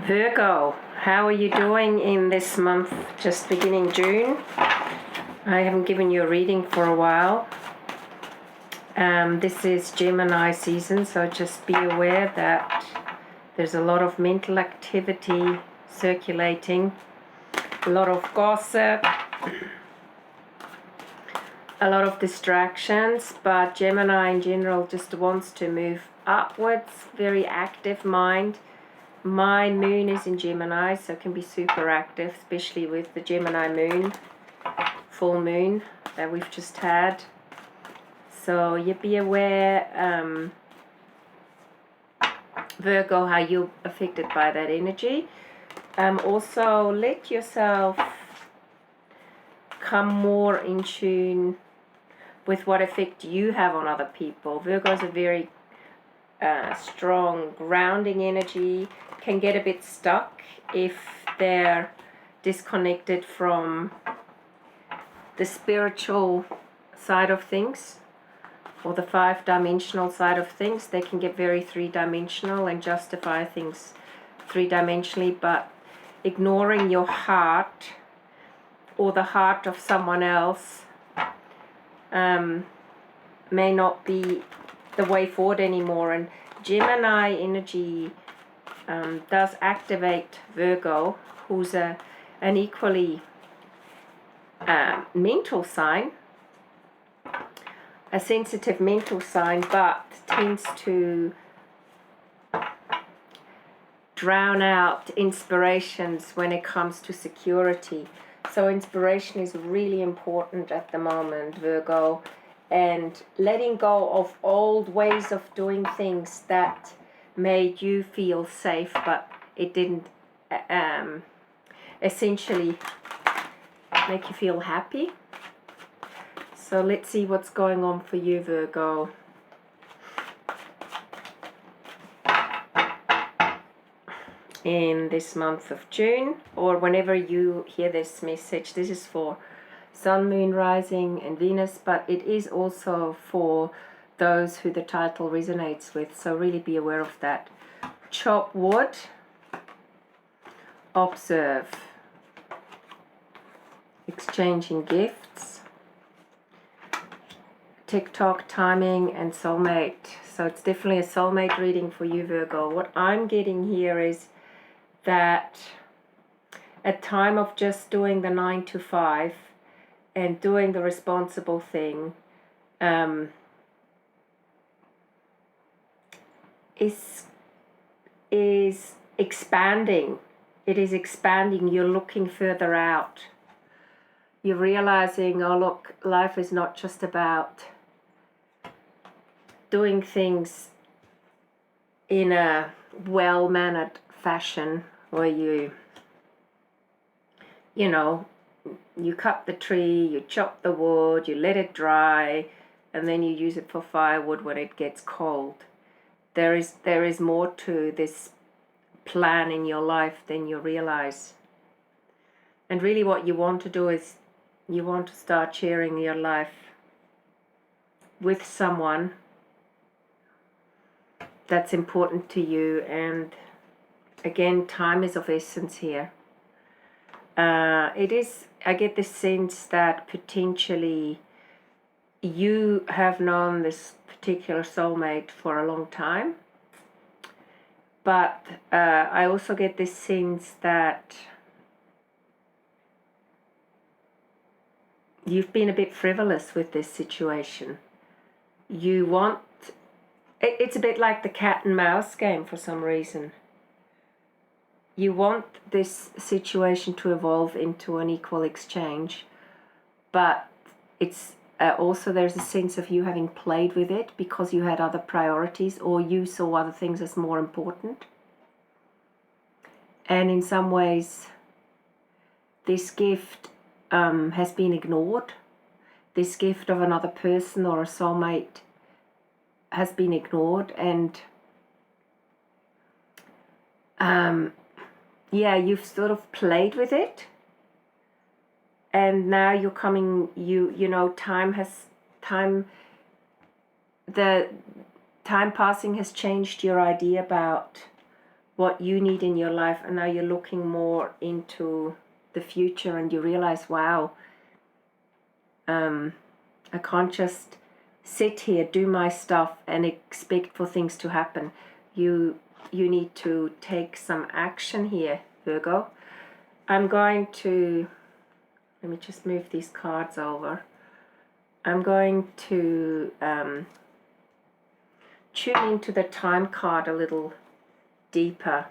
Virgo, how are you doing in this month, just beginning June? I haven't given you a reading for a while. This is Gemini season, so just be aware that there's a lot of mental activity circulating, a lot of gossip, a lot of distractions, but Gemini in general just wants to move upwards, very active mind. My moon is in Gemini, so it can be super active, especially with the Gemini moon, full moon that we've just had. So you be aware, Virgo, how you're affected by that energy. Also, let yourself come more in tune with what effect you have on other people. Virgo is a very strong grounding energy, can get a bit stuck if they're disconnected from the spiritual side of things or the five-dimensional side of things. They can get very three-dimensional and justify things three-dimensionally, but ignoring your heart or the heart of someone else may not be the way forward anymore. And Gemini energy does activate Virgo, who's an equally mental sign, a sensitive mental sign, but tends to drown out inspirations when it comes to security. So inspiration is really important at the moment, Virgo, and letting go of old ways of doing things that made you feel safe, but it didn't essentially make you feel happy. So let's see what's going on for you, Virgo. In this month of June, or whenever you hear this message, this is for Sun, Moon, Rising and Venus, but it is also for those who the title resonates with, so really be aware of that. Chop wood, observe, exchanging gifts, TikTok, timing and soulmate. So it's definitely a soulmate reading for you, Virgo. What I'm getting here is that at time of just doing the 9 to 5 and doing the responsible thing is expanding. It is expanding. You're looking further out. You're realizing, oh look, life is not just about doing things in a well-mannered fashion where you cut the tree, you chop the wood, you let it dry, and then you use it for firewood when it gets cold. There is more to this plan in your life than you realize. And really what you want to do is you want to start sharing your life with someone that's important to you. And again, time is of essence here. I get the sense that potentially you have known this particular soulmate for a long time, but I also get this sense that you've been a bit frivolous with this situation. It's a bit like the cat and mouse game for some reason. You want this situation to evolve into an equal exchange, but it's also there's a sense of you having played with it because you had other priorities or you saw other things as more important. And in some ways, this gift has been ignored. This gift of another person or a soulmate has been ignored, and you've sort of played with it, and now you're coming. The time passing has changed your idea about what you need in your life, and now you're looking more into the future, and you realize, wow, I can't just sit here, do my stuff, and expect for things to happen. You need to take some action here, Virgo. I'm going to, let me just move these cards over. I'm going to tune into the time card a little deeper.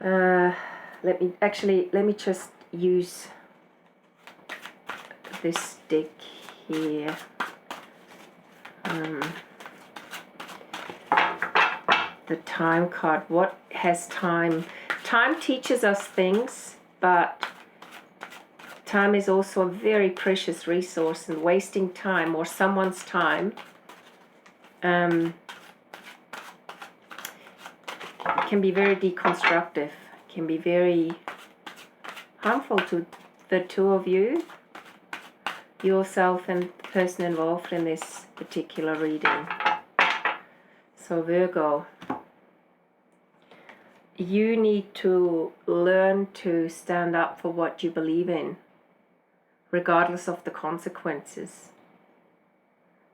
Let me just use this deck here. The time card. What has time? Time teaches us things, but time is also a very precious resource, and wasting time or someone's time can be very deconstructive, can be very harmful to the two of you, yourself and the person involved in this particular reading. So Virgo, you need to learn to stand up for what you believe in, regardless of the consequences.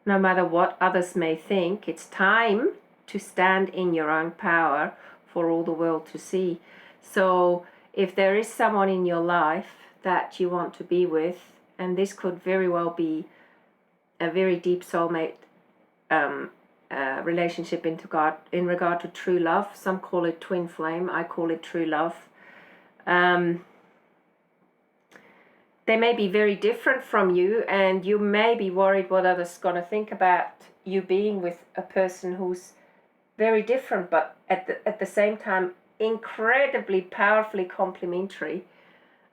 No matter what others may think, it's time to stand in your own power for all the world to see. So if there is someone in your life that you want to be with, and this could very well be a very deep soulmate relationship in regard to true love. Some call it twin flame, I call it true love. They may be very different from you, and you may be worried what others are going to think about you being with a person who's very different, but at the same time incredibly powerfully complementary.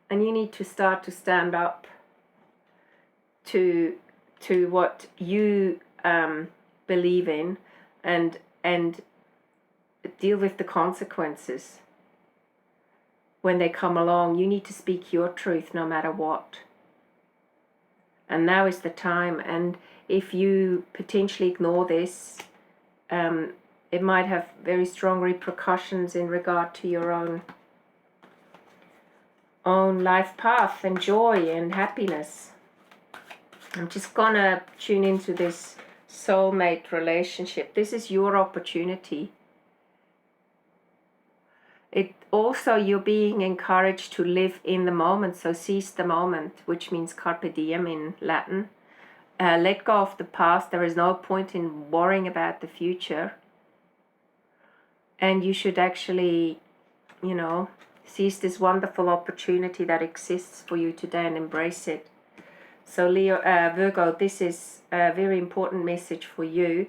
And you need to start to stand up to what you believe in, and deal with the consequences when they come along. You need to speak your truth no matter what. And now is the time. And if you potentially ignore this, it might have very strong repercussions in regard to your own life path and joy and happiness. I'm just gonna tune into this soulmate relationship. This is your opportunity. It also, you're being encouraged to live in the moment, so seize the moment, which means carpe diem in Latin. Let go of the past. There is no point in worrying about the future. And you should actually, seize this wonderful opportunity that exists for you today and embrace it. So Virgo, this is a very important message for you,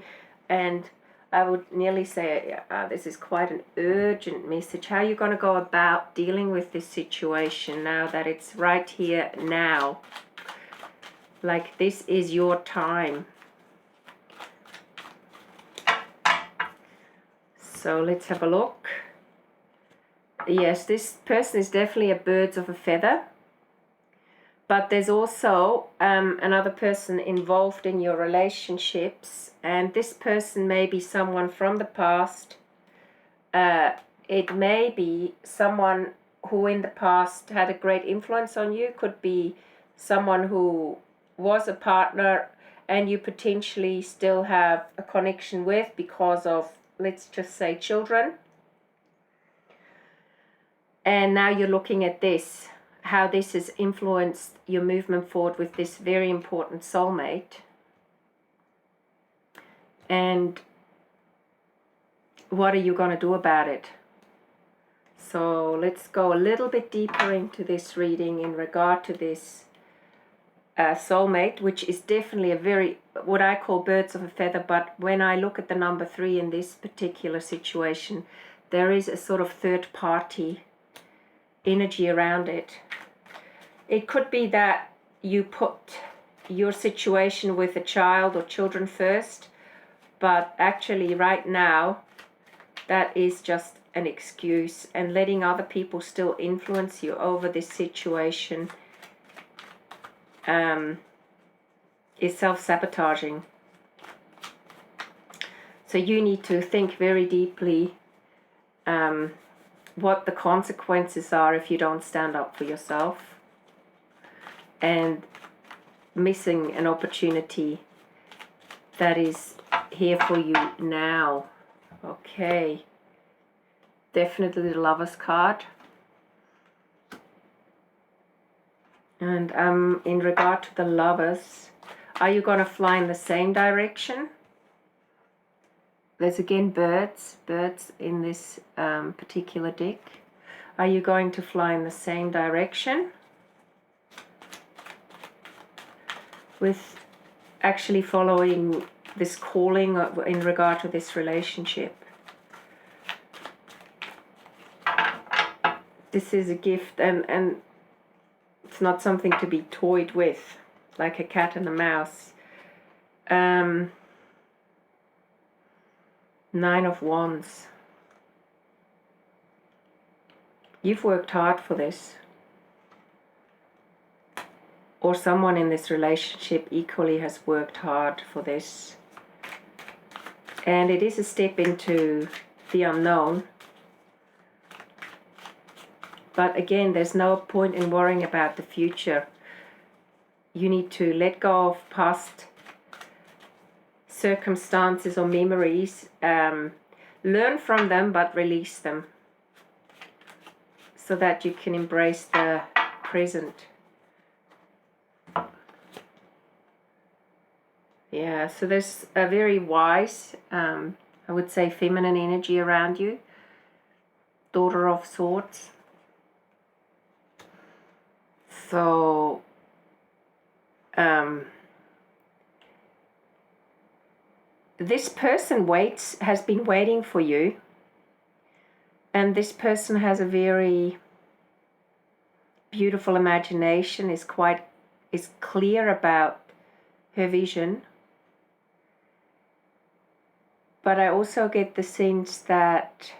and I would nearly say this is quite an urgent message. How are you going to go about dealing with this situation now that it's right here now? Like, this is your time. So let's have a look. Yes, this person is definitely a birds of a feather. But there's also another person involved in your relationships, and this person may be someone from the past. It may be someone who in the past had a great influence on you. Could be someone who was a partner and you potentially still have a connection with because of, let's just say, children. And now you're looking at this, how this has influenced your movement forward with this very important soulmate. And what are you going to do about it? So let's go a little bit deeper into this reading in regard to this soulmate, which is definitely a very, what I call birds of a feather. But when I look at the number 3 in this particular situation, there is a sort of third party energy around it. It could be that you put your situation with a child or children first, but actually right now that is just an excuse, and letting other people still influence you over this situation is self-sabotaging. So you need to think very deeply what the consequences are if you don't stand up for yourself, and missing an opportunity that is here for you now. Okay, definitely the Lovers card. And in regard to the Lovers, are you going to fly in the same direction? There's again birds in this particular deck. Are you going to fly in the same direction with actually following this calling in regard to this relationship? This is a gift, and it's not something to be toyed with, like a cat and a mouse. 9 of Wands. You've worked hard for this. Or someone in this relationship equally has worked hard for this. And it is a step into the unknown. But again, there's no point in worrying about the future. You need to let go of past circumstances or memories, learn from them but release them, so that you can embrace the present. Yeah, so there's a very wise, I would say feminine energy around you. Daughter of Swords. So this person has been waiting for you, and this person has a very beautiful imagination, is clear about her vision. But I also get the sense that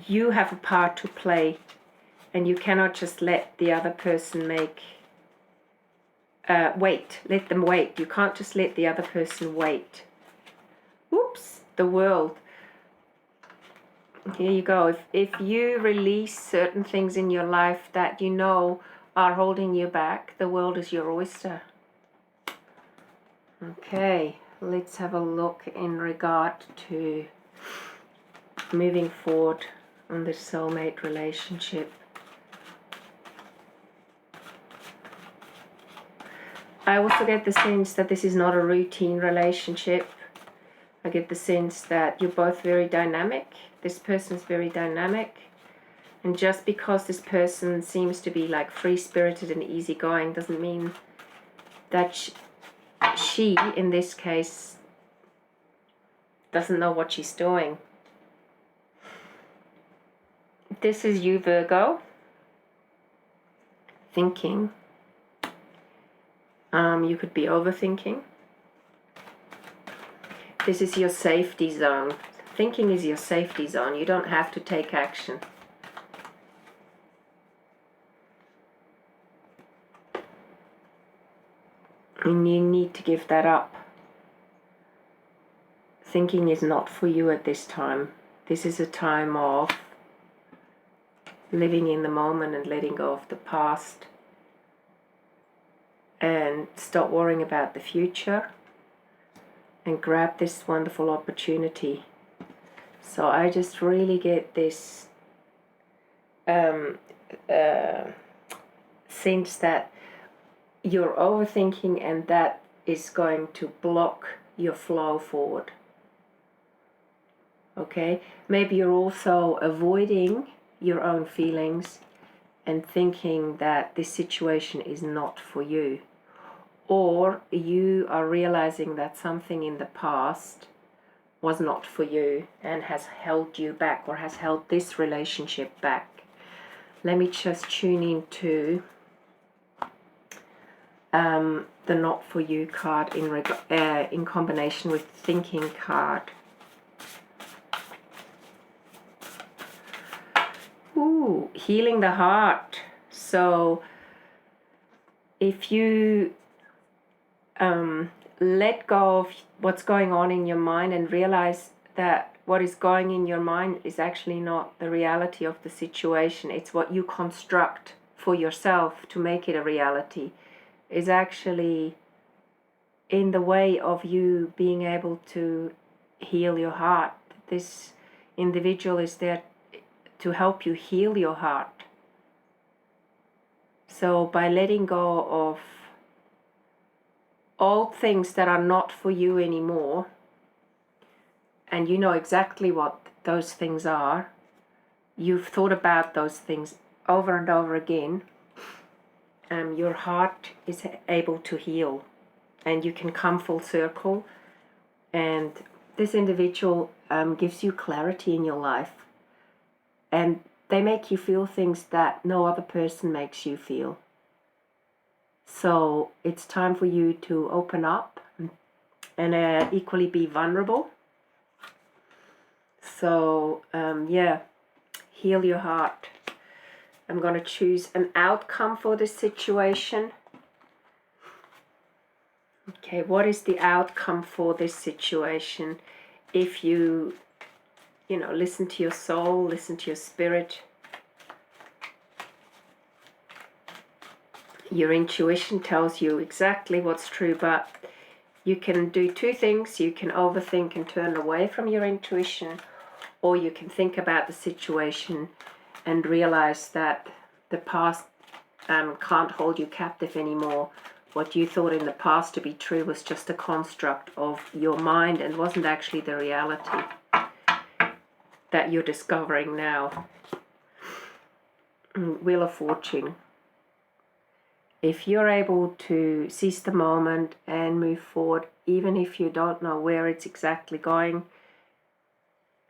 you have a part to play, and you cannot just let the other person let them wait. You can't just let the other person wait. Oops, the World. Here you go. If you release certain things in your life that you know are holding you back, the world is your oyster. Okay, let's have a look in regard to moving forward on this soulmate relationship. I also get the sense that this is not a routine relationship. I get the sense that you're both very dynamic. This person's very dynamic. And just because this person seems to be like free-spirited and easygoing doesn't mean that she, in this case, doesn't know what she's doing. This is you, Virgo. Thinking. You could be overthinking. This is your safety zone. Thinking is your safety zone. You don't have to take action. And you need to give that up. Thinking is not for you at this time. This is a time of living in the moment and letting go of the past. And stop worrying about the future. And grab this wonderful opportunity. So I just really get this sense that you're overthinking, and that is going to block your flow forward. Okay? Maybe you're also avoiding your own feelings and thinking that this situation is not for you. Or you are realizing that something in the past was not for you and has held you back, or has held this relationship back. Let me just tune into the Not For You card in combination with Thinking card. Ooh, healing the heart. So if you let go of what's going on in your mind and realize that what is going in your mind is actually not the reality of the situation. It's what you construct for yourself to make it a reality, is actually in the way of you being able to heal your heart. This individual is there to help you heal your heart. So by letting go of all things that are not for you anymore, and you know exactly what those things are, you've thought about those things over and over again, your heart is able to heal, and you can come full circle, and this individual gives you clarity in your life, and they make you feel things that no other person makes you feel. So it's time for you to open up and equally be vulnerable. So yeah, heal your heart. I'm going to choose an outcome for this situation. Okay, what is the outcome for this situation? If you know, listen to your soul, listen to your spirit, your intuition tells you exactly what's true, but you can do two things. You can overthink and turn away from your intuition, or you can think about the situation and realize that the past can't hold you captive anymore. What you thought in the past to be true was just a construct of your mind and wasn't actually the reality that you're discovering now. Wheel of Fortune. If you're able to seize the moment and move forward, even if you don't know where it's exactly going,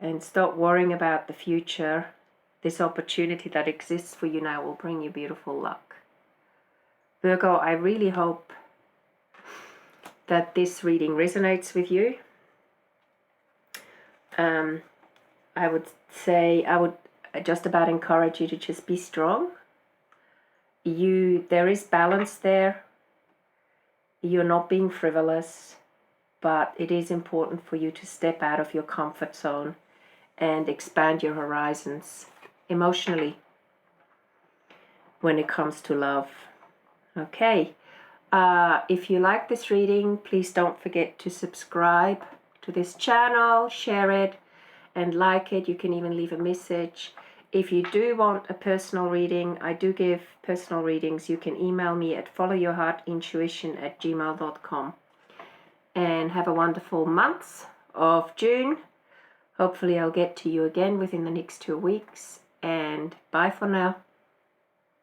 and stop worrying about the future, this opportunity that exists for you now will bring you beautiful luck. Virgo, I really hope that this reading resonates with you. I would just about encourage you to just be strong. There is balance there. You're not being frivolous, but it is important for you to step out of your comfort zone and expand your horizons emotionally when it comes to love. Okay, if you like this reading, please don't forget to subscribe to this channel, share it, and like it. You can even leave a message. If you do want a personal reading, I do give personal readings. You can email me at followyourheartintuition@gmail.com. And have a wonderful month of June. Hopefully I'll get to you again within the next 2 weeks. And bye for now.